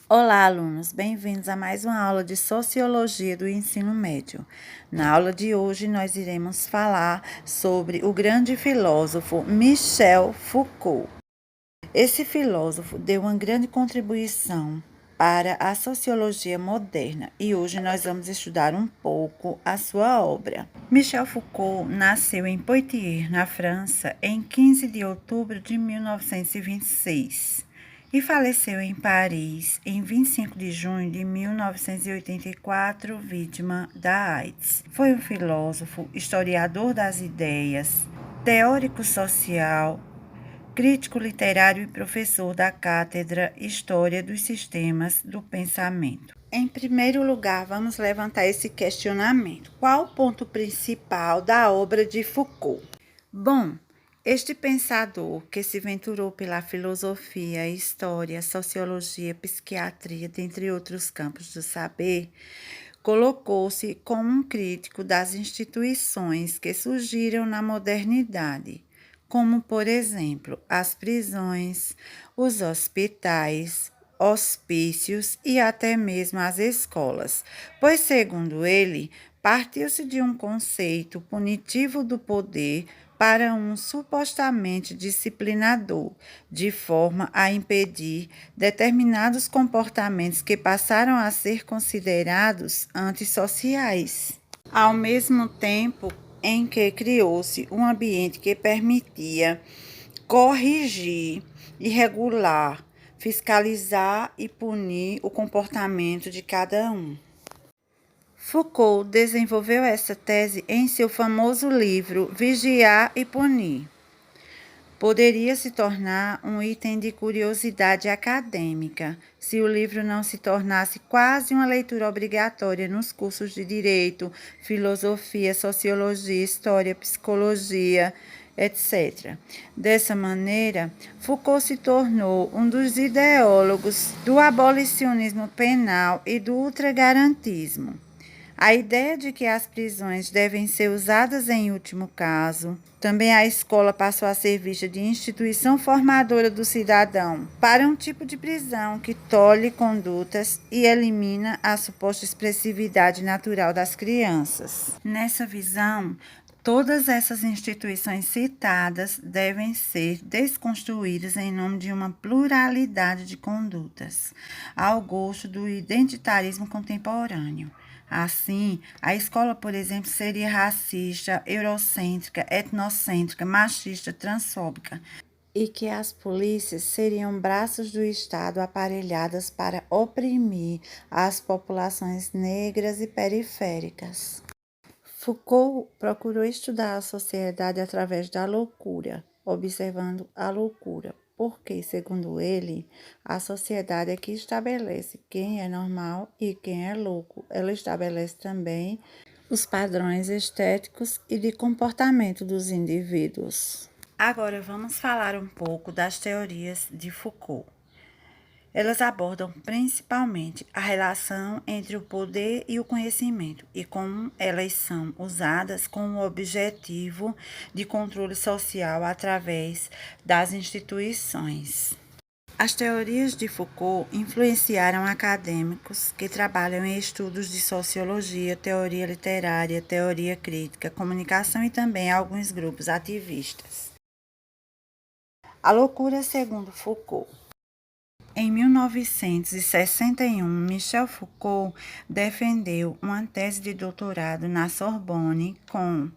Olá, alunos, bem-vindos a mais uma aula de Sociologia do Ensino Médio. Na aula de hoje, nós iremos falar sobre o grande filósofo Michel Foucault. Esse filósofo deu uma grande contribuição para a sociologia moderna e hoje nós vamos estudar um pouco a sua obra. Michel Foucault nasceu em Poitiers, na França, em 15 de outubro de 1926 e faleceu em Paris em 25 de junho de 1984, vítima da AIDS. Foi um filósofo, historiador das ideias, teórico social, crítico literário e professor da Cátedra História dos Sistemas do Pensamento. Em primeiro lugar, vamos levantar esse questionamento. Qual o ponto principal da obra de Foucault? Bom, este pensador que se venturou pela filosofia, história, sociologia, psiquiatria, dentre outros campos do saber, colocou-se como um crítico das instituições que surgiram na modernidade, como, por exemplo, as prisões, os hospitais, hospícios e até mesmo as escolas, pois, segundo ele, partiu-se de um conceito punitivo do poder para um supostamente disciplinador, de forma a impedir determinados comportamentos que passaram a ser considerados antissociais. Ao mesmo tempo em que criou-se um ambiente que permitia corrigir e regular, fiscalizar e punir o comportamento de cada um. Foucault desenvolveu essa tese em seu famoso livro Vigiar e Punir. Poderia se tornar um item de curiosidade acadêmica se o livro não se tornasse quase uma leitura obrigatória nos cursos de Direito, Filosofia, Sociologia, História, Psicologia, etc. Dessa maneira, Foucault se tornou um dos ideólogos do abolicionismo penal e do ultragarantismo. A ideia de que as prisões devem ser usadas em último caso. Também a escola passou a ser vista de instituição formadora do cidadão para um tipo de prisão que tolhe condutas e elimina a suposta expressividade natural das crianças. Nessa visão, todas essas instituições citadas devem ser desconstruídas em nome de uma pluralidade de condutas, ao gosto do identitarismo contemporâneo. Assim, a escola, por exemplo, seria racista, eurocêntrica, etnocêntrica, machista, transfóbica, e que as polícias seriam braços do Estado aparelhadas para oprimir as populações negras e periféricas. Foucault procurou estudar a sociedade através da loucura, observando a loucura, porque, segundo ele, a sociedade é que estabelece quem é normal e quem é louco. Ela estabelece também os padrões estéticos e de comportamento dos indivíduos. Agora vamos falar um pouco das teorias de Foucault. Elas abordam principalmente a relação entre o poder e o conhecimento e como elas são usadas com o objetivo de controle social através das instituições. As teorias de Foucault influenciaram acadêmicos que trabalham em estudos de sociologia, teoria literária, teoria crítica, comunicação e também alguns grupos ativistas. A loucura, segundo Foucault. Em 1961, Michel Foucault defendeu uma tese de doutorado na Sorbonne com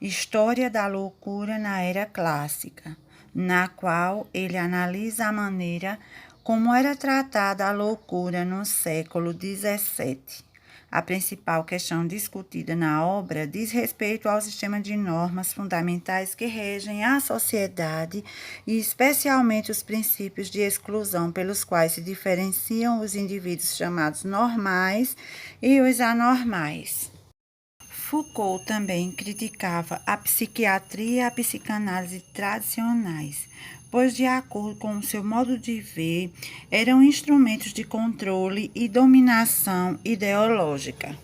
História da Loucura na Era Clássica, na qual ele analisa a maneira como era tratada a loucura no século XVII. A principal questão discutida na obra diz respeito ao sistema de normas fundamentais que regem a sociedade e especialmente os princípios de exclusão pelos quais se diferenciam os indivíduos chamados normais e os anormais. Foucault também criticava a psiquiatria e a psicanálise tradicionais, pois, de acordo com o seu modo de ver, eram instrumentos de controle e dominação ideológica.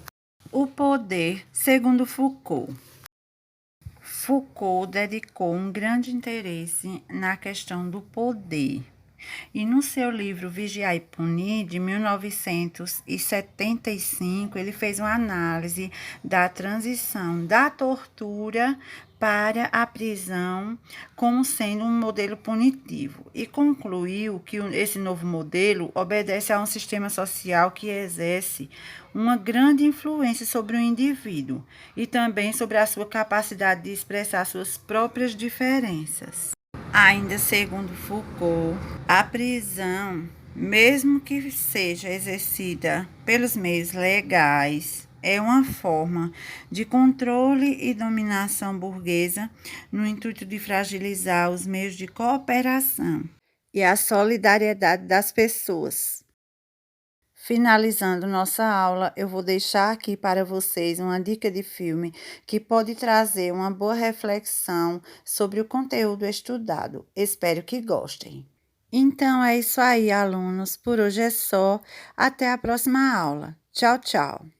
O poder, segundo Foucault. Foucault dedicou um grande interesse na questão do poder. E no seu livro Vigiar e Punir, de 1975, ele fez uma análise da transição da tortura para a prisão como sendo um modelo punitivo e concluiu que esse novo modelo obedece a um sistema social que exerce uma grande influência sobre o indivíduo e também sobre a sua capacidade de expressar suas próprias diferenças. Ainda segundo Foucault, a prisão, mesmo que seja exercida pelos meios legais, é uma forma de controle e dominação burguesa no intuito de fragilizar os meios de cooperação e a solidariedade das pessoas. Finalizando nossa aula, eu vou deixar aqui para vocês uma dica de filme que pode trazer uma boa reflexão sobre o conteúdo estudado. Espero que gostem. Então é isso aí, alunos. Por hoje é só. Até a próxima aula. Tchau, tchau.